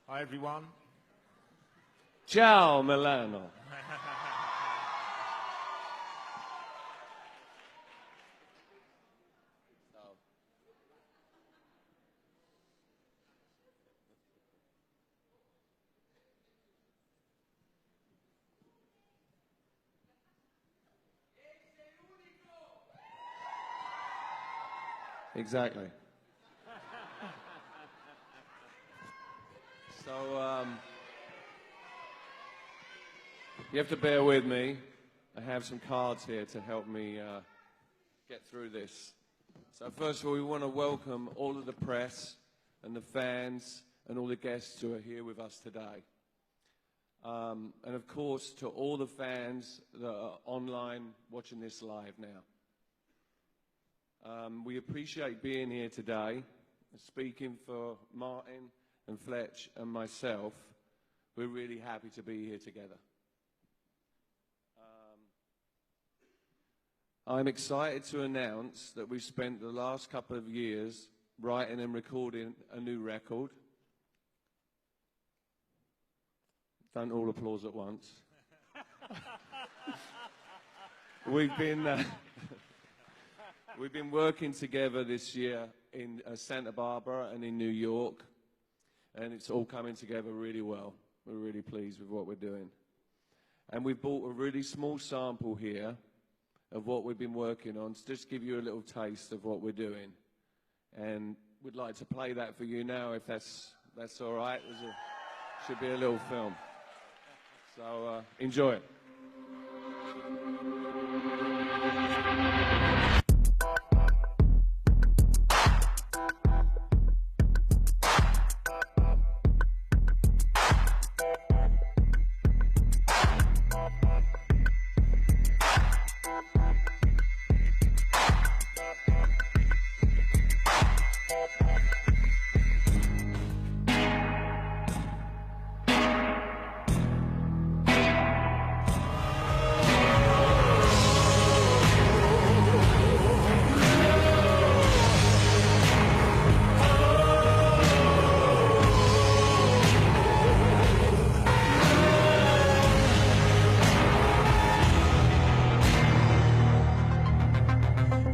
Hi, everyone. Ciao, Milano. Exactly. So, you have to bear with me. I have some cards here to help me get through this. So first of all, we want to welcome all of the press and the fans and all the guests who are here with us today. And of course, to all the fans that are online watching this live now. We appreciate being here today. Speaking for Martin and Fletch and myself, we're really happy to be here together. I'm excited to announce that we've spent the last couple of years writing and recording a new record. Don't all applause at once. We've been working together this year in Santa Barbara and in New York, and it's all coming together really well. We're really pleased with what we're doing. And we've bought a really small sample here of what we've been working on to just give you a little taste of what we're doing. And we'd like to play that for you now, if that's all right. Should be a little film. So enjoy it.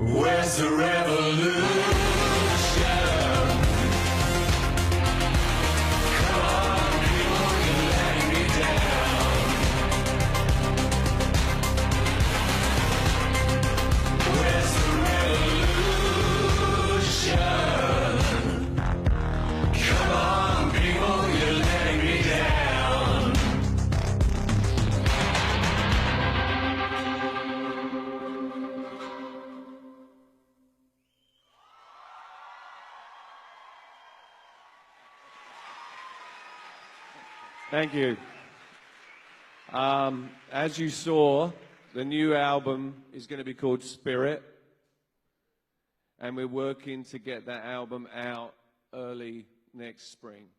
Where's the revolution? Come on, people, you're letting me down. Where's the revolution? Come on, people, you're letting me down. Thank you. As you saw, the new album is going to be called Spirit, and we're working to get that album out early next spring.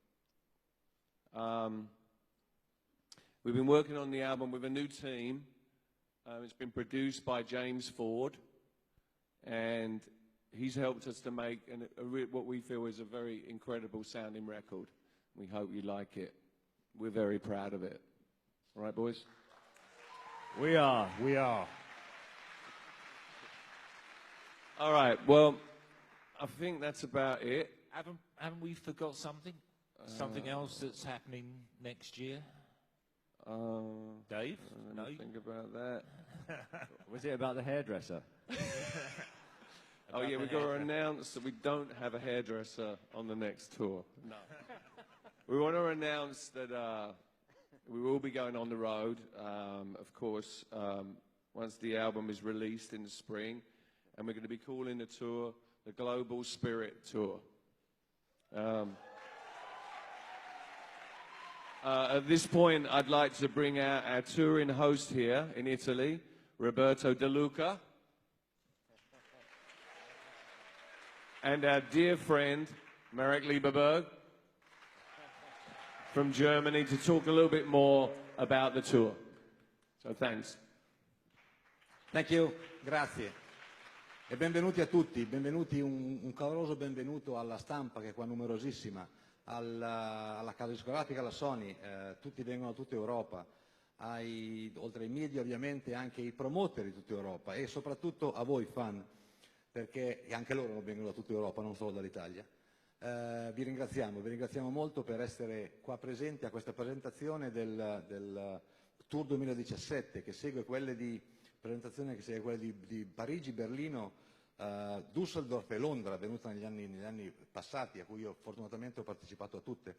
We've been working on the album with a new team. It's been produced by James Ford, and he's helped us to make what we feel is a very incredible sounding record. We hope you like it. We're very proud of it. All right, boys? We are. All right, well, I think that's about it. Haven't we forgot something? Something else that's happening next year? Dave? Let me think about that. Was it about the hairdresser? Oh, yeah, we've got to announce that we don't have a hairdresser on the next tour. No. We want to announce that we will be going on the road, of course, once the album is released in the spring. And we're going to be calling the tour the Global Spirit Tour. At this point, I'd like to bring out our touring host here in Italy, Roberto De Luca. And our dear friend, Marek Lieberberg, from Germany, to talk a little bit more about the tour. So thanks. Thank you, grazie. E benvenuti a tutti, benvenuti, un caloroso benvenuto alla stampa che è qua numerosissima, alla casa discografica, alla Sony, tutti vengono da tutta Europa, oltre ai media ovviamente anche i promoter di tutta Europa e soprattutto a voi fan, perché anche loro vengono da tutta Europa, non solo dall'Italia. Vi ringraziamo molto per essere qua presenti a questa presentazione del Tour 2017 che segue quelle di Parigi, Berlino, Düsseldorf e Londra, venuta negli anni passati, a cui io fortunatamente ho partecipato a tutte.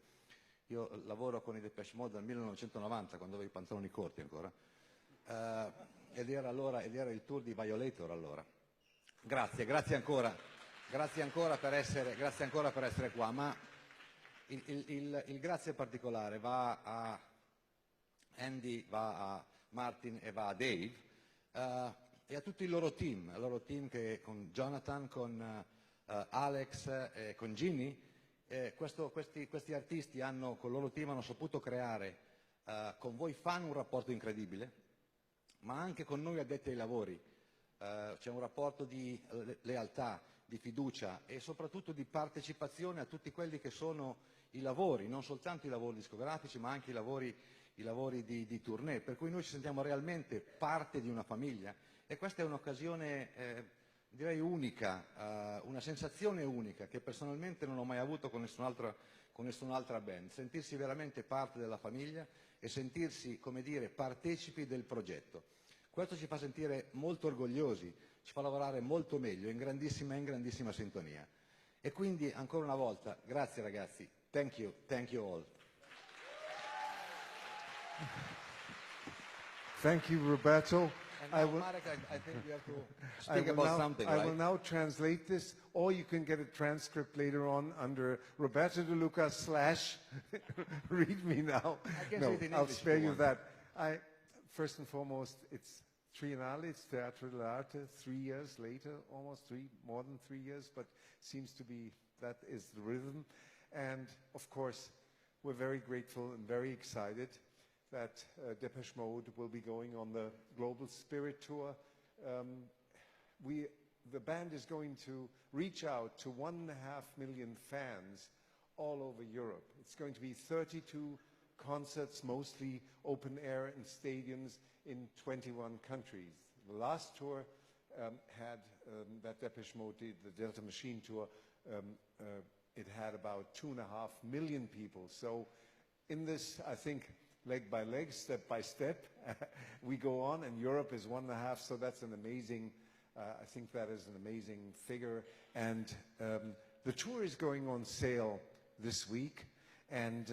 Io lavoro con i Depeche Mode dal 1990, quando avevo i pantaloni corti ancora, ed era il tour di Violator allora. Grazie ancora per essere qua, ma il grazie particolare va a Andy, va a Martin e va a Dave e a tutti il loro team che con Jonathan, con Alex e con Ginny, questi artisti con il loro team hanno saputo creare con voi fan un rapporto incredibile, ma anche con noi addetti ai lavori. C'è un rapporto di lealtà, di fiducia e soprattutto di partecipazione a tutti quelli che sono i lavori, non soltanto i lavori discografici ma anche i lavori di tournée, per cui noi ci sentiamo realmente parte di una famiglia e questa è un'occasione direi unica, una sensazione unica che personalmente non ho mai avuto con nessun'altra band, sentirsi veramente parte della famiglia e sentirsi, come dire, partecipi del progetto. Questo ci fa sentire molto orgogliosi, ci fa lavorare molto meglio, in grandissima sintonia. E quindi, ancora una volta, grazie ragazzi, thank you all. Thank you, Roberto. And now, Marek, I think we have to speak about something, right? I will now translate this, or you can get a transcript later on under Roberto De Luca / read me now. I can No, say it in I'll English if spare you you want. that. First and foremost, it's Triennale, it's Teatro dell'Arte, 3 years later, more than 3 years, but seems to be that is the rhythm. And of course, we're very grateful and very excited that Depeche Mode will be going on the Global Spirit Tour. The band is going to reach out to 1.5 million fans all over Europe. It's going to be 32 concerts, mostly open air in stadiums in 21 countries. The last tour that Depeche Mode did, the Delta Machine tour, it had about 2.5 million people. So in this, I think, leg by leg, step by step, we go on, and Europe is 1.5, so that's an amazing, I think that is an amazing figure. And the tour is going on sale this week, and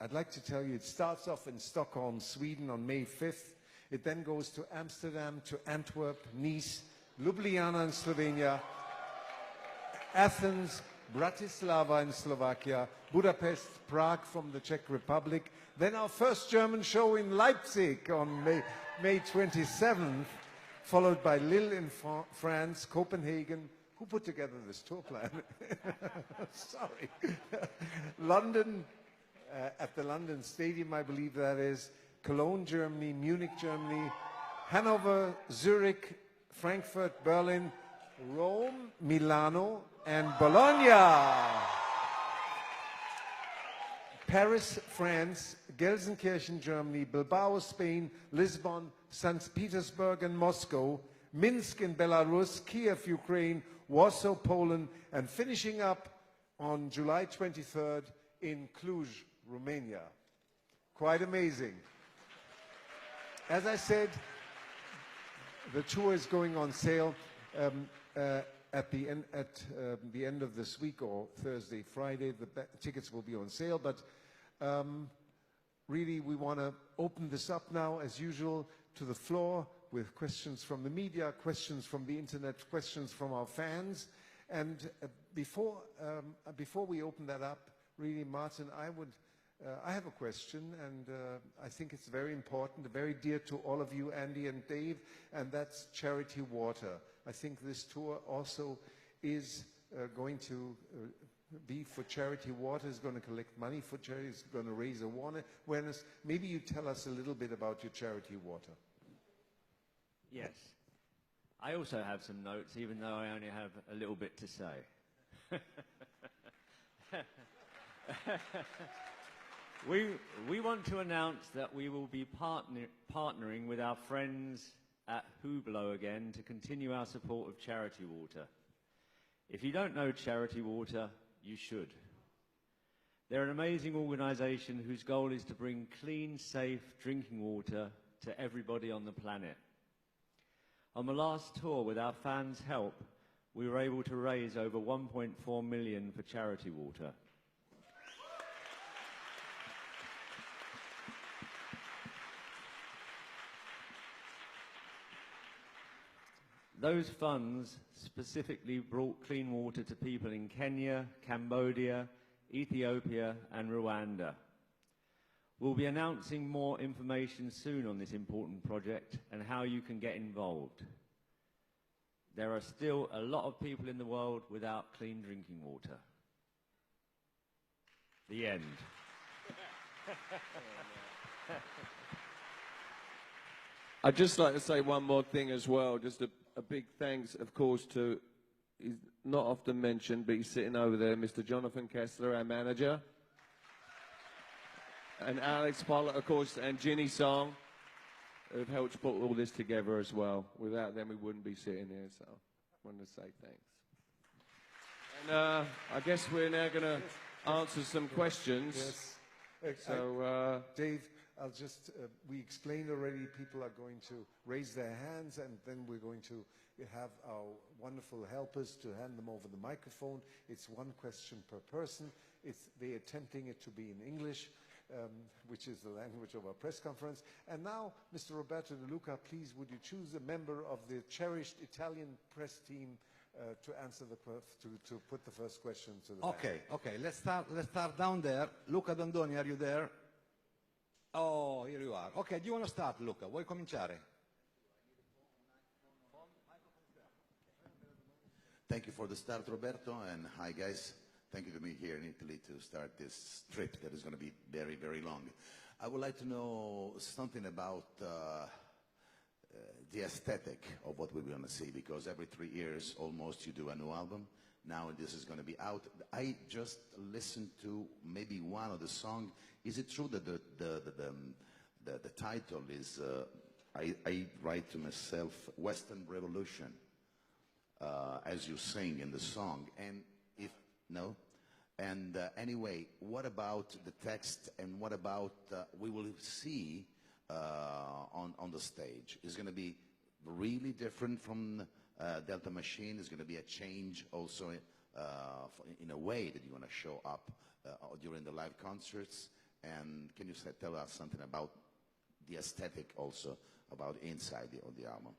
I'd like to tell you, it starts off in Stockholm, Sweden on May 5th. It then goes to Amsterdam, to Antwerp, Nice, Ljubljana in Slovenia, Athens, Bratislava in Slovakia, Budapest, Prague from the Czech Republic. Then our first German show in Leipzig on May 27th, followed by Lille in France, Copenhagen. Who put together this tour plan? Sorry. London, at the London Stadium, I believe that is, Cologne, Germany, Munich, Germany, Hanover, Zurich, Frankfurt, Berlin, Rome, Milano, and Bologna. Paris, France, Gelsenkirchen, Germany, Bilbao, Spain, Lisbon, St. Petersburg and Moscow, Minsk in Belarus, Kiev, Ukraine, Warsaw, Poland, and finishing up on July 23rd in Cluj, Romania. Quite amazing. As I said, the tour is going on sale at the end of this week, or Thursday, Friday. The tickets will be on sale, but really we want to open this up now, as usual, to the floor with questions from the media, questions from the internet, questions from our fans. And before we open that up, really, Martin, I have a question, and I think it's very important, very dear to all of you, Andy and Dave, and that's charity water. I think this tour also is going to be for charity water, is going to collect money for charity, is going to raise awareness. Maybe you tell us a little bit about your charity water. Yes. I also have some notes, even though I only have a little bit to say. We want to announce that we will be partnering with our friends at Hublot again to continue our support of Charity Water. If you don't know Charity Water, you should. They're an amazing organisation whose goal is to bring clean, safe drinking water to everybody on the planet. On the last tour, with our fans' help, we were able to raise over 1.4 million for Charity Water. Those funds specifically brought clean water to people in Kenya, Cambodia, Ethiopia and Rwanda. We'll be announcing more information soon on this important project and how you can get involved. There are still a lot of people in the world without clean drinking water. The end. I'd just like to say one more thing as well. Just a big thanks, of course, to, he's not often mentioned, but he's sitting over there, Mr. Jonathan Kessler, our manager. And Alex Pollard, of course, and Ginny Song, who've helped put all this together as well. Without them, we wouldn't be sitting here, so I wanted to say thanks. And I guess we're now going to answer some questions. Yes. So, Dave, I'll just, we explained already, people are going to raise their hands and then we're going to have our wonderful helpers to hand them over the microphone. It's one question per person. They're attempting it to be in English, which is the language of our press conference. And now, Mr. Roberto De Luca, please would you choose a member of the cherished Italian press team to answer to put the first question to the panel. Okay, let's start down there. Luca Dondoni, are you there? Oh, here you are. Okay, do you want to start, Luca? Vuoi cominciare? Thank you for the start, Roberto, and hi, guys. Thank you for being here in Italy to start this trip that is going to be very, very long. I would like to know something about the aesthetic of what we're going to see, because every 3 years almost you do a new album. Now this is going to be out. I just listened to maybe one of the songs. Is it true that the title is, I write to myself, Western Revolution, as you sing in the song? And if, no? And anyway, what about the text and what about we will see on the stage? Is going to be really different from Delta Machine? Is going to be a change also in a way that you're going to show up during the live concerts? And can you tell us something about the aesthetic also, about inside of the album?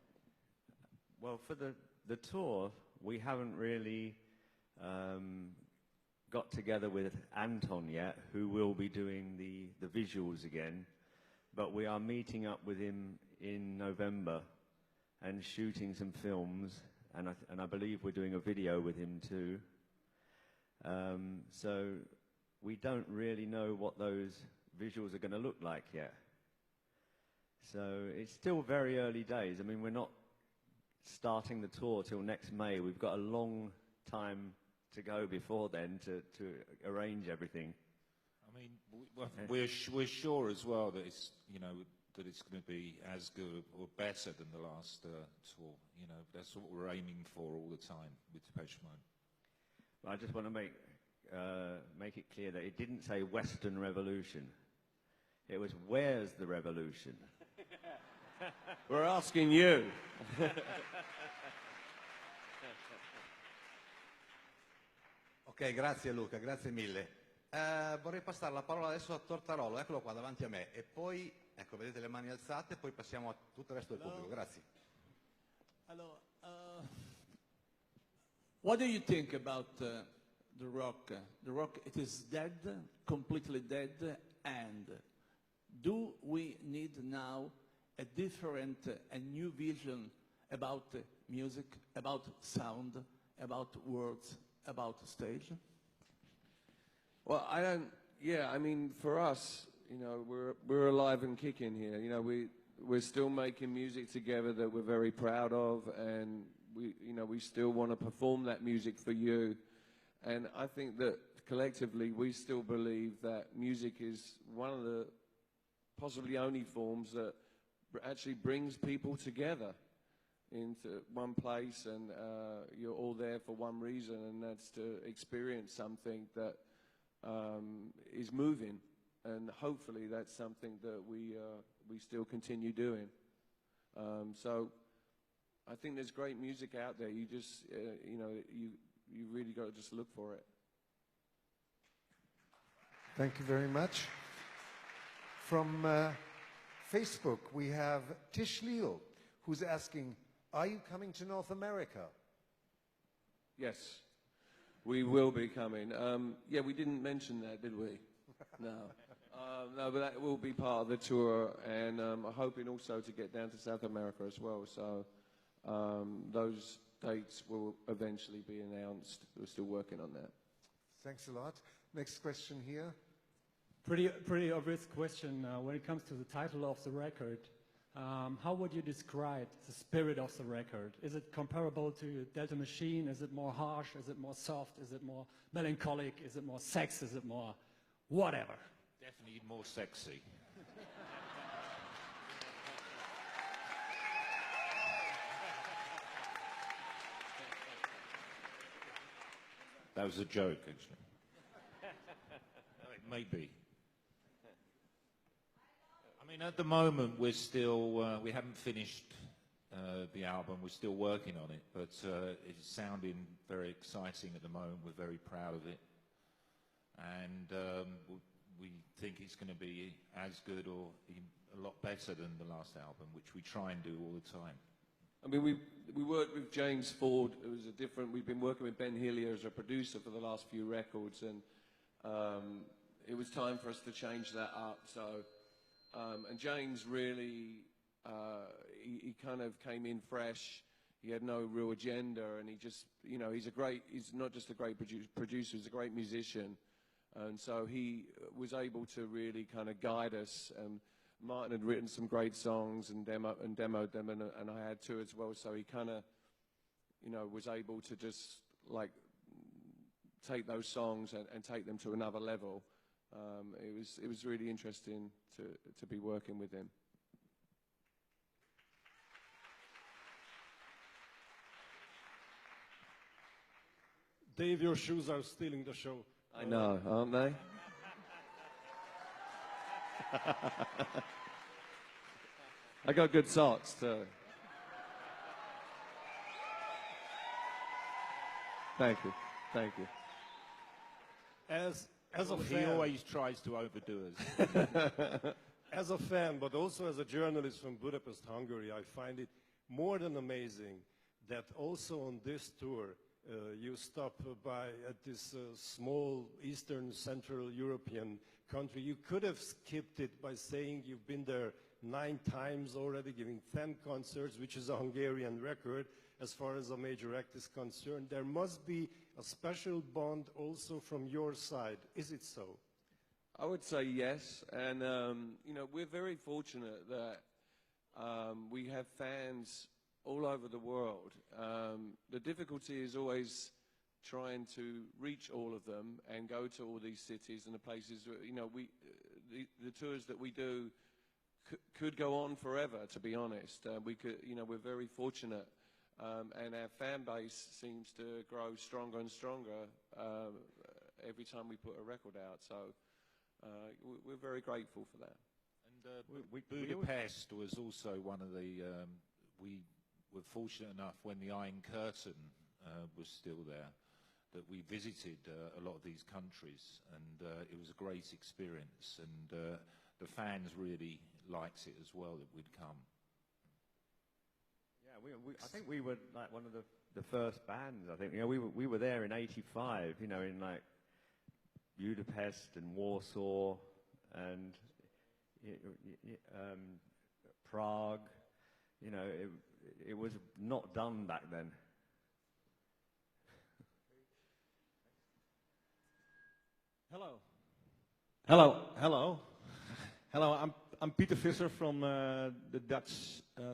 Well, for the tour, we haven't really got together with Anton yet, who will be doing the visuals again. But we are meeting up with him in November and shooting some films, and I believe we're doing a video with him too. So we don't really know what those visuals are going to look like yet. So it's still very early days. I mean, we're not starting the tour till next May. We've got a long time to go before then to arrange everything. I mean, we're sure as well that it's, you know, that it's going to be as good or better than the last tour. You know, that's what we're aiming for all the time with Depeche Mode. Well, I just want to make it clear that it didn't say Western Revolution. It was, where's the revolution? we're asking you. Ok, grazie Luca, grazie mille. Vorrei passare la parola adesso a Tortarolo, eccolo qua davanti a me, e poi, ecco, vedete le mani alzate, poi passiamo a tutto il resto del pubblico. Grazie. Hello. What do you think about the rock? The rock, it is dead, completely dead, and do we need now a different, a new vision about music, about sound, about words, about stage? Well, I mean, for us, you know, we're alive and kicking here. You know, we're still making music together that we're very proud of, and we still want to perform that music for you. And I think that collectively, we still believe that music is one of the possibly only forms that actually brings people together into one place, and you're all there for one reason, and that's to experience something that is moving, and hopefully that's something that we still continue doing. So I think there's great music out there. You just you really got to just look for it. Thank you very much. From Facebook, we have Tish Leal, who's asking, are you coming to North America? Yes, we will be coming. Yeah, we didn't mention that, did we? No. No, but that will be part of the tour, and I'm hoping also to get down to South America as well. So those dates will eventually be announced. We're still working on that. Thanks a lot. Next question here. Pretty obvious question. When it comes to the title of the record, how would you describe the spirit of the record? Is it comparable to Delta Machine? Is it more harsh? Is it more soft? Is it more melancholic? Is it more sex? Is it more whatever? Definitely more sexy. That was a joke, actually. It may be. I mean, at the moment, we're still, we haven't finished the album. We're still working on it, but it's sounding very exciting at the moment. We're very proud of it. And we think it's going to be as good or even a lot better than the last album, which we try and do all the time. I mean, we worked with James Ford. It was we've been working with Ben Hillier as a producer for the last few records, and it was time for us to change that up. So, and James really, he kind of came in fresh. He had no real agenda, and he just, he's not just a great producer, he's a great musician. And so he was able to really kind of guide us. Martin had written some great songs and demoed them, and I had too as well. So he kind of, was able to just like take those songs and take them to another level. It was really interesting to be working with him. Dave, your shoes are stealing the show. I know, aren't they? I got good socks too. Thank you, thank you. As a He fan, always tries to overdo us. as a fan, but also as a journalist from Budapest, Hungary, I find it more than amazing that also on this tour, you stop by at this small Eastern Central European country. You could have skipped it by saying you've been there 9 times already, giving 10 concerts, which is a Hungarian record as far as a major act is concerned. There must be a special bond also from your side. Is it so? I would say yes, and we're very fortunate that we have fans all over the world. The difficulty is always trying to reach all of them and go to all these cities and the places. The tours that we do could go on forever. To be honest, we're very fortunate, and our fan base seems to grow stronger and stronger every time we put a record out. So we're very grateful for that. And Budapest was also one of the. We were fortunate enough when the Iron Curtain was still there, that we visited a lot of these countries, and it was a great experience, and the fans really liked it as well that we'd come. Yeah, I think we were like one of the first bands. I think we were there in '85. In like Budapest and Warsaw and Prague. It was not done back then. Hello. Hello. Hello. Hello. I'm Peter Visser from the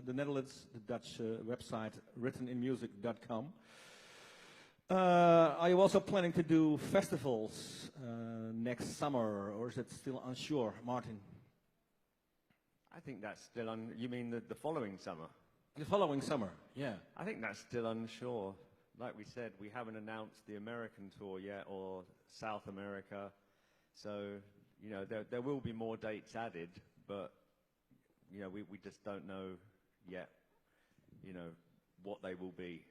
Netherlands, the Dutch website writteninmusic.com. Are you also planning to do festivals next summer, or is it still unsure, Martin? I think that's still you mean the following summer? The following summer, yeah. I think that's still unsure. Like we said, we haven't announced the American tour yet or South America. So, you know, there will be more dates added, but, you know, we just don't know yet, you know, what they will be.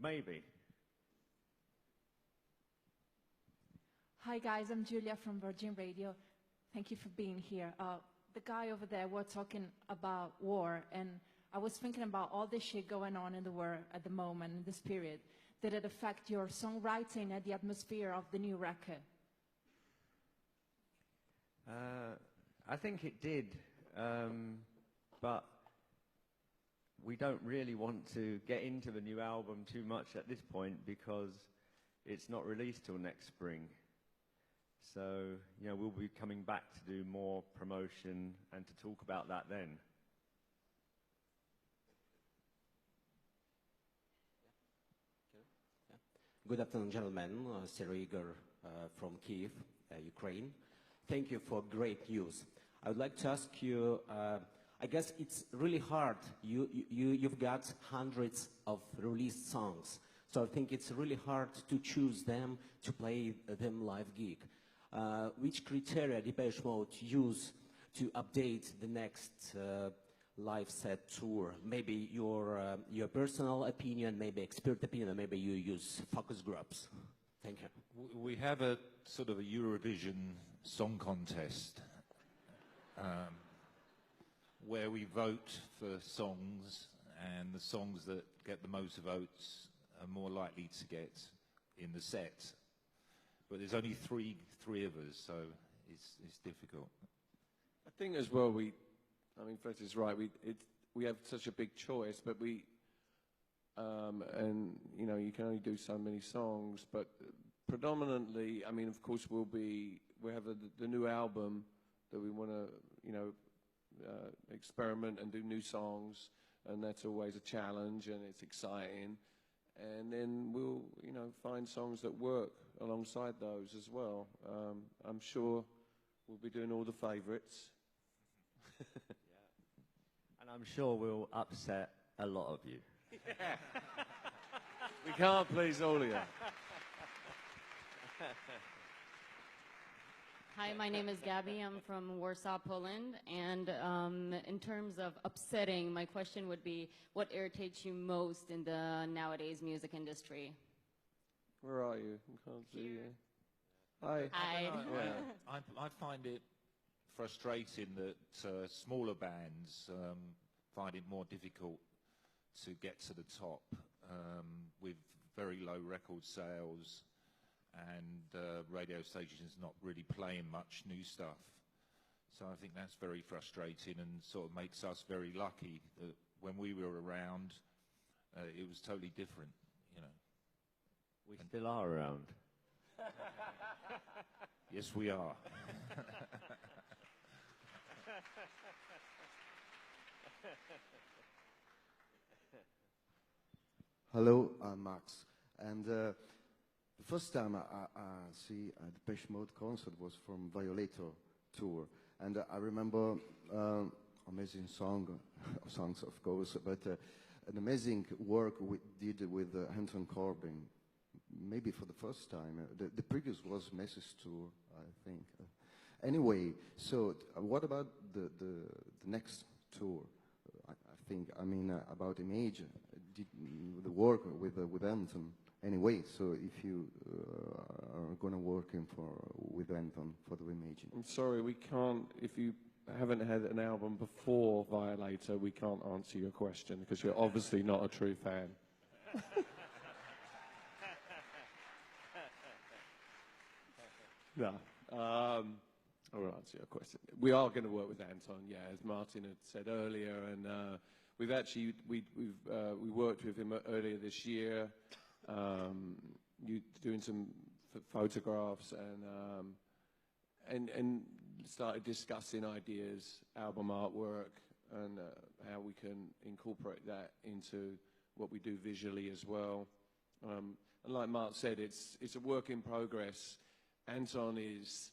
Maybe. Hi guys, I'm Julia from Virgin Radio. Thank you for being here. The guy over there was talking about war, and I was thinking about all this shit going on in the world at the moment, in this period. Did it affect your songwriting and the atmosphere of the new record? I think it did, but we don't really want to get into the new album too much at this point because it's not released till next spring. So, you know, we'll be coming back to do more promotion and to talk about that then. Good afternoon, gentlemen. Sergei from Kiev, Ukraine. Thank you for great news. I would like to ask you, I guess it's really hard. You've got hundreds of released songs, so I think it's really hard to choose them, to play them live gig. Which criteria Depeche Mode use to update the next live set tour? Maybe your personal opinion, maybe expert opinion, or maybe you use focus groups. Thank you. We have a sort of a Eurovision song contest where we vote for songs, and the songs that get the most votes are more likely to get in the set. But there's only three of us, so it's difficult. I think as well I mean, Fred is right. We have such a big choice, but and you know, you can only do so many songs. But predominantly, I mean, of course, we have the new album that we want to, you know, experiment and do new songs, and that's always a challenge, and it's exciting. And then we'll, you know, find songs that work alongside those as well. I'm sure we'll be doing all the favourites. Yeah. And I'm sure we'll upset a lot of you. Yeah. We can't please all of you. Hi, my name is Gabby. I'm from Warsaw, Poland. And in terms of upsetting, my question would be, what irritates you most in the nowadays music industry? Where are you? I can't see you. Hi. Hi. I find it frustrating that smaller bands find it more difficult to get to the top with very low record sales and radio stations not really playing much new stuff. So I think that's very frustrating and sort of makes us very lucky that when we were around, it was totally different, you know. We still are around. Yes, we are. Hello, I'm Max. And the first time I see a Depeche Mode concert was from Violator tour. And I remember amazing songs, of course, but an amazing work we did with Anton Corbijn, maybe for the first time. The previous was Macy's tour, I think. Anyway, so what about the next tour? I mean, about Image, the work with Anton. Anyway, so if you are going to work with Anton for the Image. I'm sorry, we can't, if you haven't had an album before Violator, we can't answer your question because you're obviously not a true fan. No. I will answer your question. We are going to work with Anton, yeah, as Martin had said earlier, and we've actually we worked with him earlier this year, doing some photographs and started discussing ideas, album artwork, and how we can incorporate that into what we do visually as well. And like Mark said, it's a work in progress. Anton is,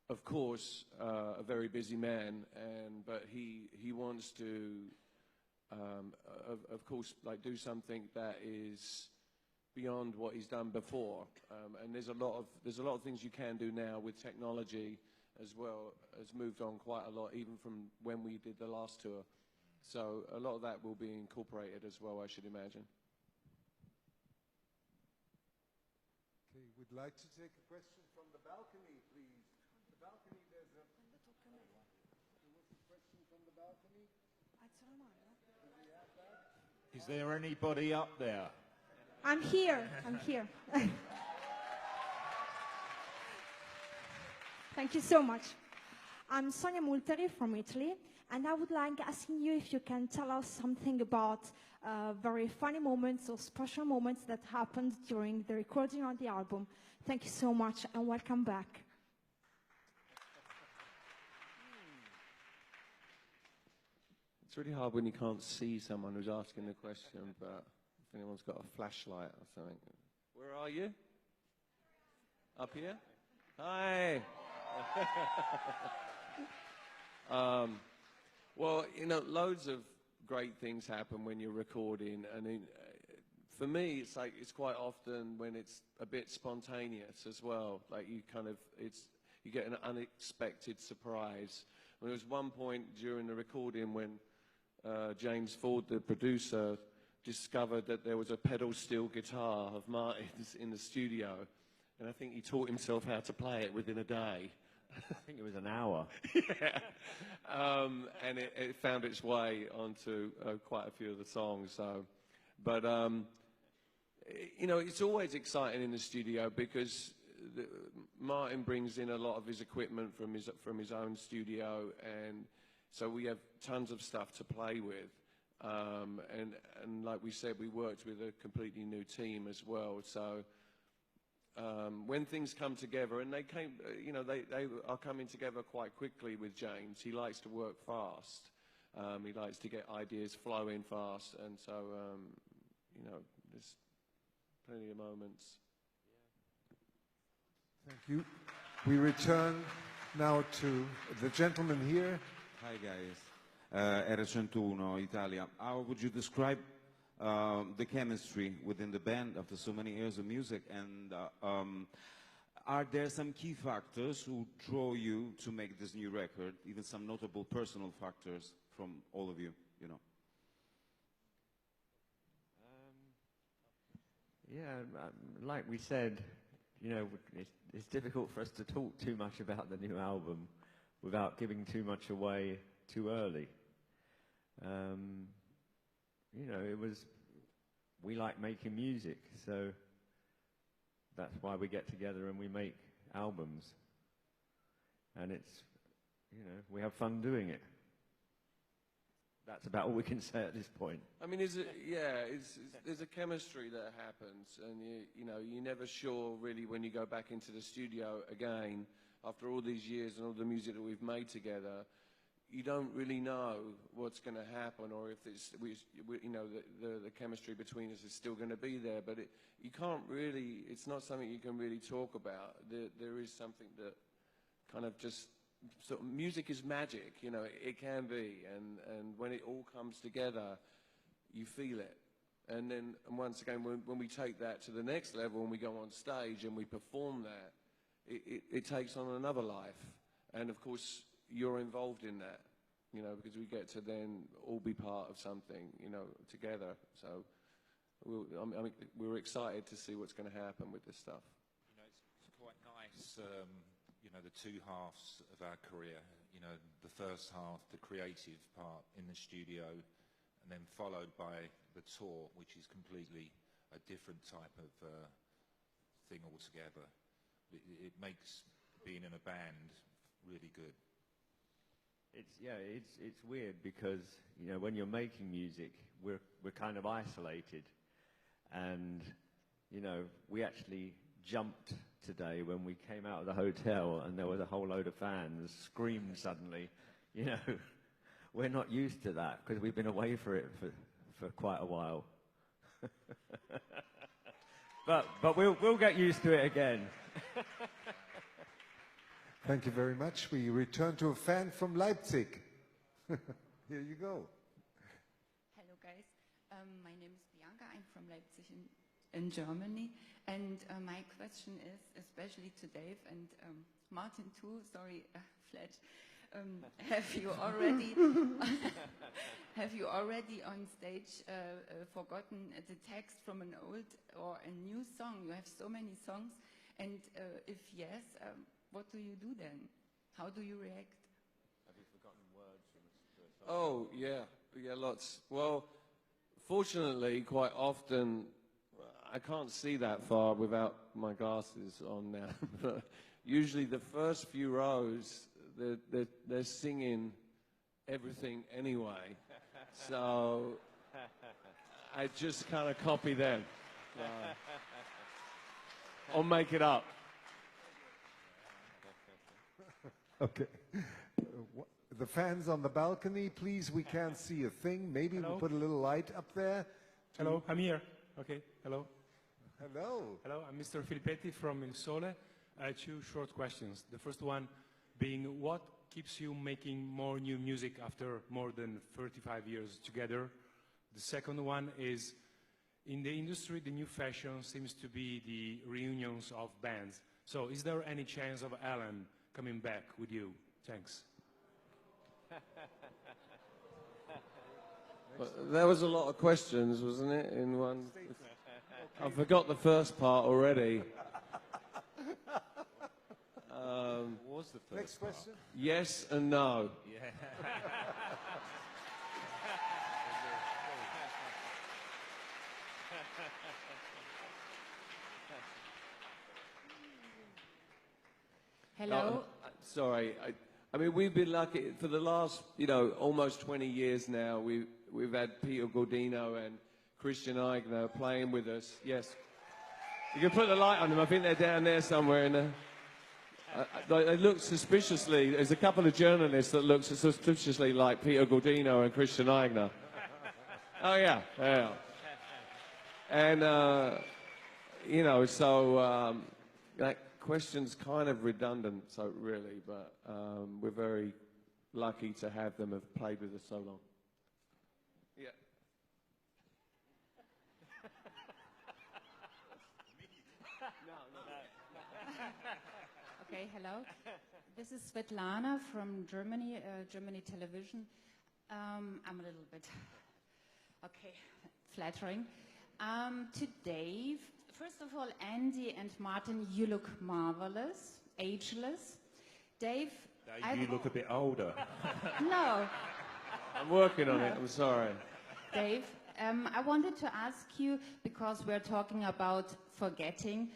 of course, a very busy man, but he wants to, of course, like do something that is beyond what he's done before. And there's a lot of things you can do now with technology as well, has moved on quite a lot, even from when we did the last tour. So a lot of that will be incorporated as well, I should imagine. Okay, we'd like to take a question from the balcony, please. The balcony, there was a question from the balcony. Do we have that? Is there anybody up there? I'm here. I'm here. Thank you so much. I'm Sonia Multeri from Italy, and I would like asking you if you can tell us something about very funny moments or special moments that happened during the recording of the album. Thank you so much, and welcome back. It's really hard when you can't see someone who's asking the question, but if anyone's got a flashlight or something. Where are you? Up here? Hi. Well, you know, loads of great things happen when you're recording, and for me, it's quite often when it's a bit spontaneous as well. Like you get an unexpected surprise. There was one point during the recording when James Ford, the producer, discovered that there was a pedal steel guitar of Martin's in the studio, and I think he taught himself how to play it within a day. I think it was an hour. Yeah. And it found its way onto quite a few of the songs. So, but you know, it's always exciting in the studio because Martin brings in a lot of his equipment from his own studio, and so we have tons of stuff to play with. And like we said, we worked with a completely new team as well. So when things come together, and they are coming together quite quickly with James. He likes to work fast. He likes to get ideas flowing fast, and so you know, there's plenty of moments. Thank you. We return now to the gentleman here. Hi guys, R101 Italia. How would you describe the chemistry within the band after so many years of music, and are there some key factors who draw you to make this new record, even some notable personal factors from all of you, you know? Yeah, like we said, you know, it's difficult for us to talk too much about the new album without giving too much away too early. You know, we like making music, so that's why we get together and we make albums. And you know, we have fun doing it. That's about all we can say at this point. I mean, there's a chemistry that happens, and you're never sure really when you go back into the studio again after all these years and all the music that we've made together. You don't really know what's going to happen, or if the chemistry between us is still going to be there. But you can't really. It's not something you can really talk about. There is something that kind of just. So music is magic, you know. It can be, and when it all comes together, you feel it. And then once again, when we take that to the next level and we go on stage and we perform that, it takes on another life. And of course, you're involved in that, you know, because we get to then all be part of something, you know, together. So we're excited to see what's going to happen with this stuff. You know, it's quite nice, you know, the two halves of our career. You know, the first half, the creative part in the studio, and then followed by the tour, which is completely a different type of thing altogether. It makes being in a band really good. It's weird because, you know, when you're making music, we're kind of isolated, and you know, we actually jumped today when we came out of the hotel and there was a whole load of fans screamed suddenly. You know, we're not used to that because we've been away for quite a while. But we'll get used to it again. Thank you very much. We return to a fan from Leipzig. Here you go. Hello, guys. My name is Bianca. I'm from Leipzig in Germany. And my question is, especially to Dave and Martin too, sorry, Fletch, have you already on stage forgotten the text from an old or a new song? You have so many songs. And if yes, what do you do then? How do you react? Have you forgotten words from the song? Oh, yeah, lots. Well, fortunately, quite often, I can't see that far without my glasses on now. But usually the first few rows, they're singing everything anyway. So I just kind of copy them. Or make it up. Okay. The fans on the balcony, please, we can't see a thing. Maybe we'll put a little light up there. Hello, I'm here. Okay, hello. Hello. Hello, I'm Mr. Filippetti from Il Sole. I have two short questions. The first one being, what keeps you making more new music after more than 35 years together? The second one is, in the industry, the new fashion seems to be the reunions of bands. So is there any chance of Alan coming back with you? Thanks. There was a lot of questions, wasn't it, in one? I forgot the first part already. What was the first Next question? Yes and no. Yeah. Hello. No, sorry. I mean, we've been lucky for the last, almost 20 years now. We've had Peter Gaudino and Christian Eigner playing with us. Yes. You can put the light on them. I think they're down there somewhere in the... they look suspiciously... There's a couple of journalists that look suspiciously like Peter Gaudino and Christian Eigner. Oh, yeah. Yeah. And, so... that question's kind of redundant, so really, but we're very lucky to have them have played with us so long. Yeah. Okay, hello. This is Svetlana from Germany, Germany Television. I'm a little bit, flattering. To Dave, first of all, Andy and Martin, you look marvelous, ageless. Dave, You look a bit older. No. I'm working on it, I'm sorry. Dave, I wanted to ask you, because we're talking about forgetting,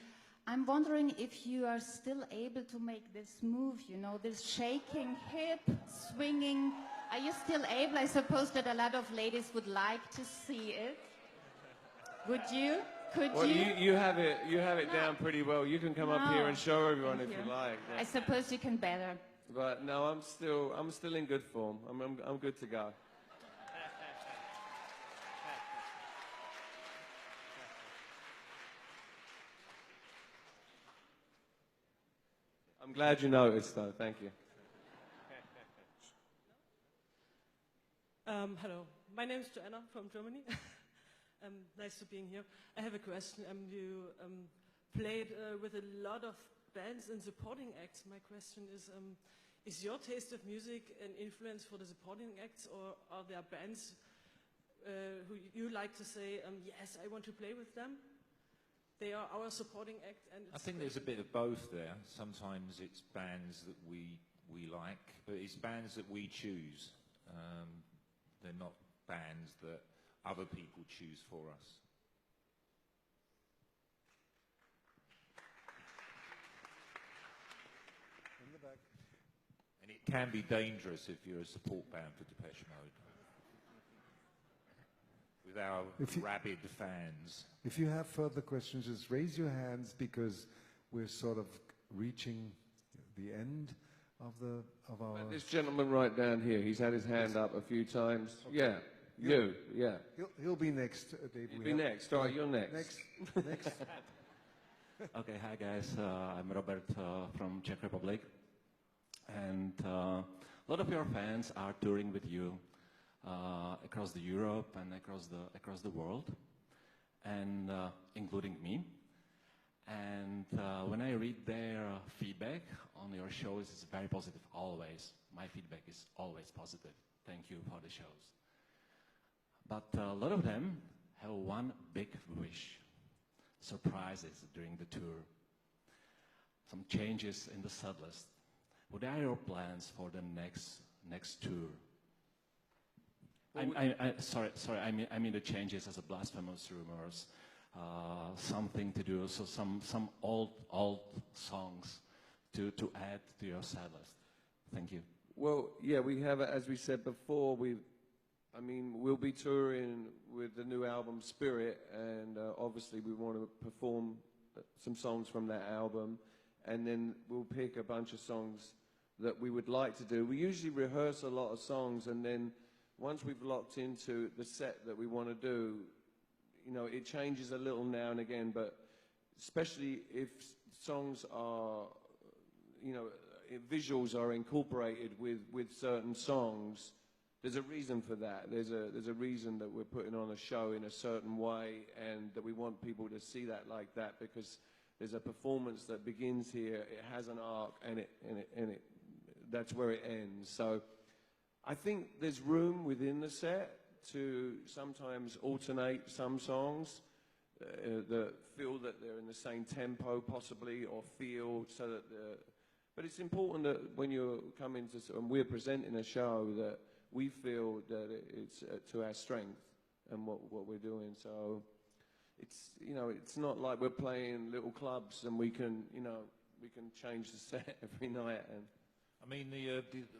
I'm wondering if you are still able to make this move, this shaking hip, swinging. Are you still able? I suppose that a lot of ladies would like to see it. Would you? Could well, you? You have it down pretty well. You can come up here and show everyone if you like. I suppose you can better. But no, I'm still in good form. I'm good to go. I'm glad you noticed, though. Thank you. Hello, my name is Joanna from Germany. Nice to being here. I have a question. You played with a lot of bands and supporting acts. My question is your taste of music an influence for the supporting acts, or are there bands who you like to say, yes, I want to play with them? They are our supporting act. And I think there's a bit of both there. Sometimes it's bands that we like, but it's bands that we choose. They're not bands that other people choose for us. In the back. And it can be dangerous if you're a support band for Depeche Mode. With our rabid fans. If you have further questions, just raise your hands, because we're sort of reaching the end of our... This gentleman right down here, he's had his hand up a few times. Okay. Yeah, He'll be next, Dave. He'll be next. All right, you're next. Next. Okay, hi guys. I'm Robert from Czech Republic, and a lot of your fans are touring with you across the Europe and across the world, and including me. And when I read their feedback on your shows, it's very positive. Always, my feedback is always positive. Thank you for the shows. But a lot of them have one big wish. Surprises during the tour, some changes in the set list. What are your plans for the next tour? Sorry, I mean the changes as a blasphemous rumors, something to do, so some old songs to add to your set list. Thank you. Well, yeah, we have, as we said before, we'll be touring with the new album Spirit, and obviously we want to perform some songs from that album, and then we'll pick a bunch of songs that we would like to do. We usually rehearse a lot of songs, and then once we've locked into the set that we want to do, it changes a little now and again, but especially if songs are, if visuals are incorporated with certain songs, there's a reason for that. There's a reason that we're putting on a show in a certain way, and that we want people to see that like that, because there's a performance that begins here, it has an arc, and that's where it ends. So I think there's room within the set to sometimes alternate some songs that feel that they're in the same tempo possibly, or feel so that but it's important that when you're coming to, and we're presenting a show, that we feel that it's to our strength and what we're doing. So it's it's not like we're playing little clubs and we can change the set every night. And I mean,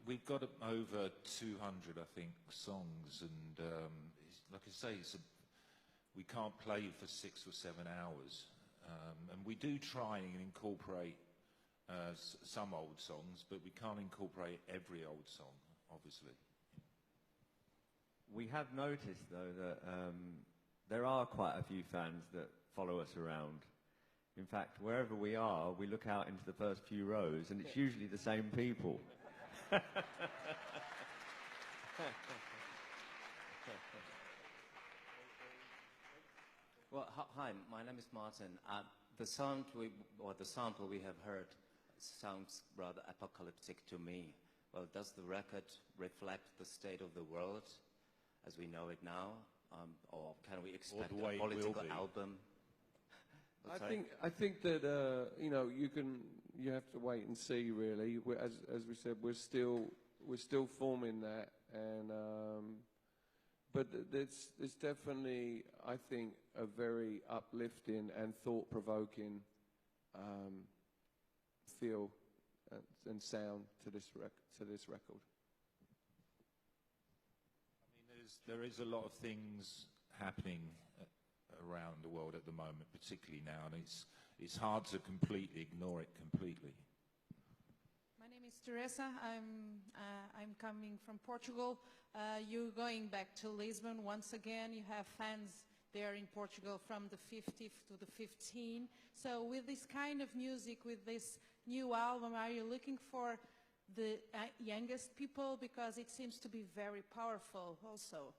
we've got over 200, I think, songs, and like I say, we can't play for 6 or 7 hours, and we do try and incorporate some old songs, but we can't incorporate every old song, obviously. We have noticed, though, that there are quite a few fans that follow us around. In fact, wherever we are, we look out into the first few rows, and it's usually the same people. Well, hi, my name is Martin. The sample we have heard sounds rather apocalyptic to me. Well, does the record reflect the state of the world as we know it now, or can we expect a political album? I think that you have to wait and see. Really, as we said, we're still forming that, and but there's definitely, I think, a very uplifting and thought-provoking feel and sound to this record. There is a lot of things happening around the world at the moment, particularly now, and it's hard to completely ignore it completely. My name is Teresa. I'm coming from Portugal. You're going back to Lisbon once again. You have fans there in Portugal from the 50th to the 15th. So with this kind of music, with this new album, are you looking for the youngest people, because it seems to be very powerful also?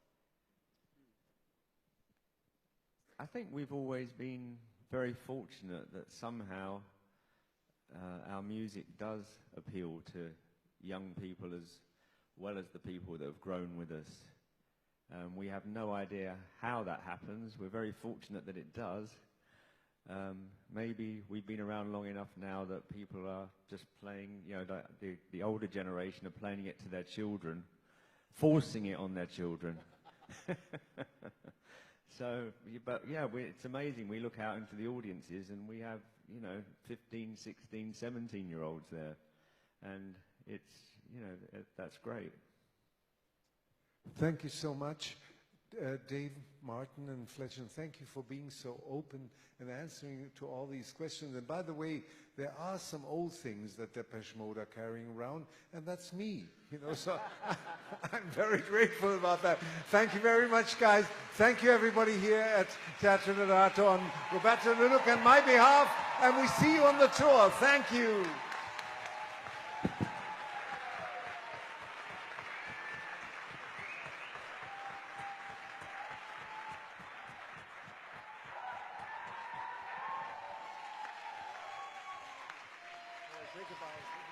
I think we've always been very fortunate that somehow our music does appeal to young people as well as the people that have grown with us. We have no idea how that happens. We're very fortunate that it does. Maybe we've been around long enough now that people are just playing, the older generation are playing it to their children, forcing it on their children. So, but yeah, it's amazing. We look out into the audiences and we have, 15, 16, 17-year-olds there. And it's, that's great. Thank you so much, Dave, Martin, and Fletcher. Thank you for being so open and answering to all these questions. And by the way, there are some old things that Depeche Mode are carrying around, and that's me. So I'm very grateful about that. Thank you very much, guys. Thank you, everybody here at Teatro Narrato. On Roberto Leduc and my behalf, And we see you on the tour. Thank you. Think about it.